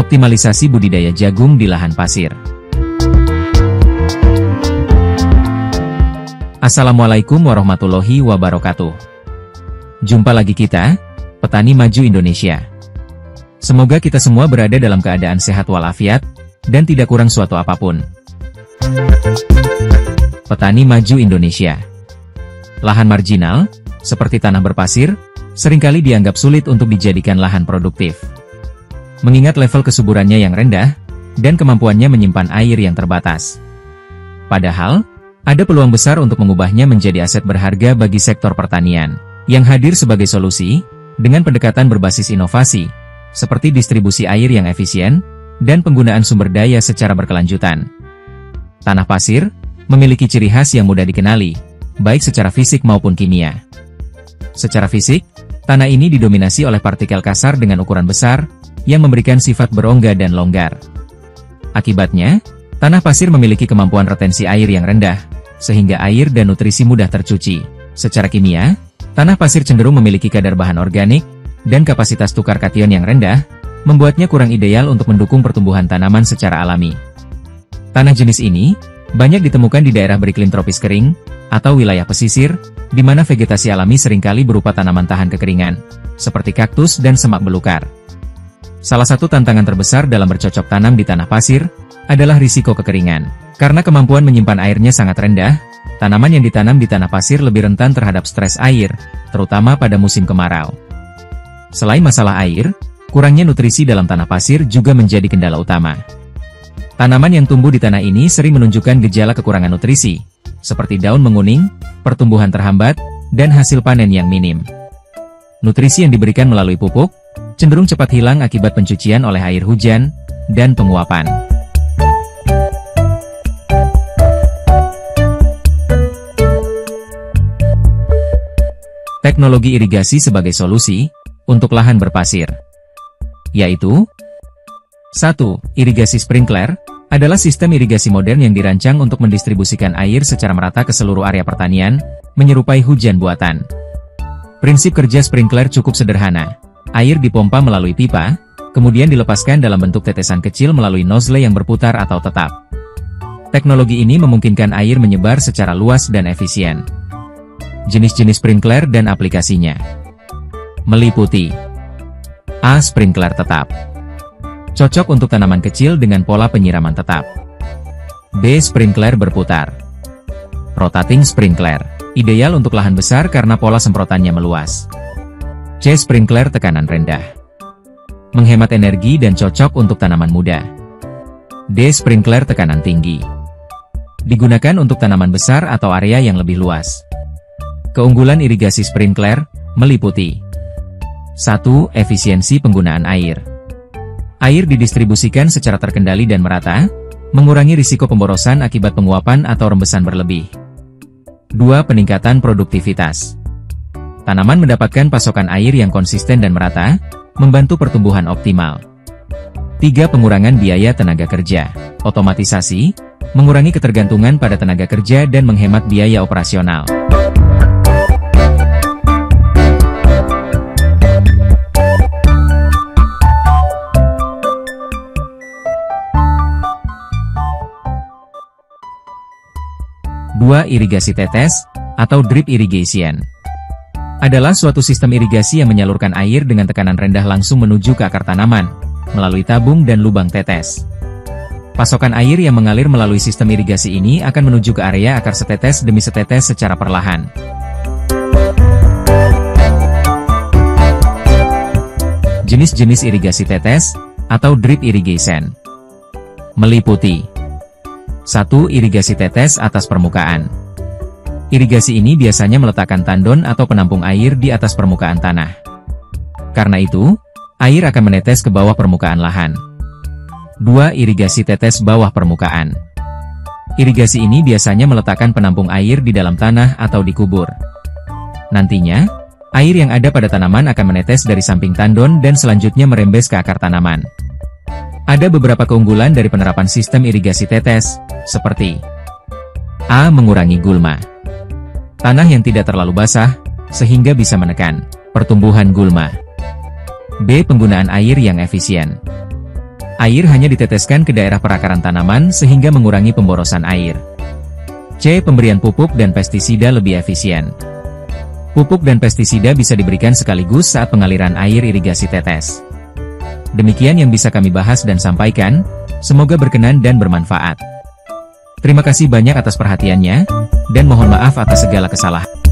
Optimalisasi budidaya jagung di lahan pasir. Assalamualaikum warahmatullahi wabarakatuh. Jumpa lagi kita, Petani Maju Indonesia. Semoga kita semua berada dalam keadaan sehat walafiat, dan tidak kurang suatu apapun. Petani Maju Indonesia. Lahan marginal, seperti tanah berpasir, seringkali dianggap sulit untuk dijadikan lahan produktif. Mengingat level kesuburannya yang rendah, dan kemampuannya menyimpan air yang terbatas. Padahal, ada peluang besar untuk mengubahnya menjadi aset berharga bagi sektor pertanian, yang hadir sebagai solusi, dengan pendekatan berbasis inovasi, seperti distribusi air yang efisien, dan penggunaan sumber daya secara berkelanjutan. Tanah pasir memiliki ciri khas yang mudah dikenali, baik secara fisik maupun kimia. Secara fisik, tanah ini didominasi oleh partikel kasar dengan ukuran besar, yang memberikan sifat berongga dan longgar. Akibatnya, tanah pasir memiliki kemampuan retensi air yang rendah, sehingga air dan nutrisi mudah tercuci. Secara kimia, tanah pasir cenderung memiliki kadar bahan organik, dan kapasitas tukar kation yang rendah, membuatnya kurang ideal untuk mendukung pertumbuhan tanaman secara alami. Tanah jenis ini banyak ditemukan di daerah beriklim tropis kering, atau wilayah pesisir, di mana vegetasi alami seringkali berupa tanaman tahan kekeringan, seperti kaktus dan semak belukar. Salah satu tantangan terbesar dalam bercocok tanam di tanah pasir adalah risiko kekeringan. Karena kemampuan menyimpan airnya sangat rendah, tanaman yang ditanam di tanah pasir lebih rentan terhadap stres air, terutama pada musim kemarau. Selain masalah air, kurangnya nutrisi dalam tanah pasir juga menjadi kendala utama. Tanaman yang tumbuh di tanah ini sering menunjukkan gejala kekurangan nutrisi, seperti daun menguning, pertumbuhan terhambat, dan hasil panen yang minim. Nutrisi yang diberikan melalui pupuk cenderung cepat hilang akibat pencucian oleh air hujan dan penguapan. Teknologi irigasi sebagai solusi untuk lahan berpasir, yaitu 1. Irigasi sprinkler adalah sistem irigasi modern yang dirancang untuk mendistribusikan air secara merata ke seluruh area pertanian, menyerupai hujan buatan. Prinsip kerja sprinkler cukup sederhana. Air dipompa melalui pipa, kemudian dilepaskan dalam bentuk tetesan kecil melalui nozzle yang berputar atau tetap. Teknologi ini memungkinkan air menyebar secara luas dan efisien. Jenis-jenis sprinkler dan aplikasinya meliputi: A. Sprinkler tetap. Cocok untuk tanaman kecil dengan pola penyiraman tetap. B. Sprinkler berputar. Rotating sprinkler. Ideal untuk lahan besar karena pola semprotannya meluas. C. Sprinkler tekanan rendah. Menghemat energi dan cocok untuk tanaman muda. D. Sprinkler tekanan tinggi. Digunakan untuk tanaman besar atau area yang lebih luas. Keunggulan irigasi sprinkler meliputi: 1. Efisiensi penggunaan air. Air didistribusikan secara terkendali dan merata, mengurangi risiko pemborosan akibat penguapan atau rembesan berlebih. 2. Peningkatan produktivitas. Tanaman mendapatkan pasokan air yang konsisten dan merata, membantu pertumbuhan optimal. 3. Pengurangan biaya tenaga kerja. Otomatisasi, mengurangi ketergantungan pada tenaga kerja dan menghemat biaya operasional. Dua. Irigasi tetes, atau drip irrigation, adalah suatu sistem irigasi yang menyalurkan air dengan tekanan rendah langsung menuju ke akar tanaman, melalui tabung dan lubang tetes. Pasokan air yang mengalir melalui sistem irigasi ini akan menuju ke area akar setetes demi setetes secara perlahan. Jenis-jenis irigasi tetes, atau drip irrigation, meliputi: 1. Irigasi tetes atas permukaan. Irigasi ini biasanya meletakkan tandon atau penampung air di atas permukaan tanah. Karena itu, air akan menetes ke bawah permukaan lahan. 2. Irigasi tetes bawah permukaan. Irigasi ini biasanya meletakkan penampung air di dalam tanah atau di kubur. Nantinya, air yang ada pada tanaman akan menetes dari samping tandon dan selanjutnya merembes ke akar tanaman. Ada beberapa keunggulan dari penerapan sistem irigasi tetes, seperti: A. Mengurangi gulma. Tanah yang tidak terlalu basah, sehingga bisa menekan pertumbuhan gulma. B. Penggunaan air yang efisien. Air hanya diteteskan ke daerah perakaran tanaman sehingga mengurangi pemborosan air. C. Pemberian pupuk dan pestisida lebih efisien. Pupuk dan pestisida bisa diberikan sekaligus saat pengaliran air irigasi tetes. Demikian yang bisa kami bahas dan sampaikan, semoga berkenan dan bermanfaat. Terima kasih banyak atas perhatiannya, dan mohon maaf atas segala kesalahan.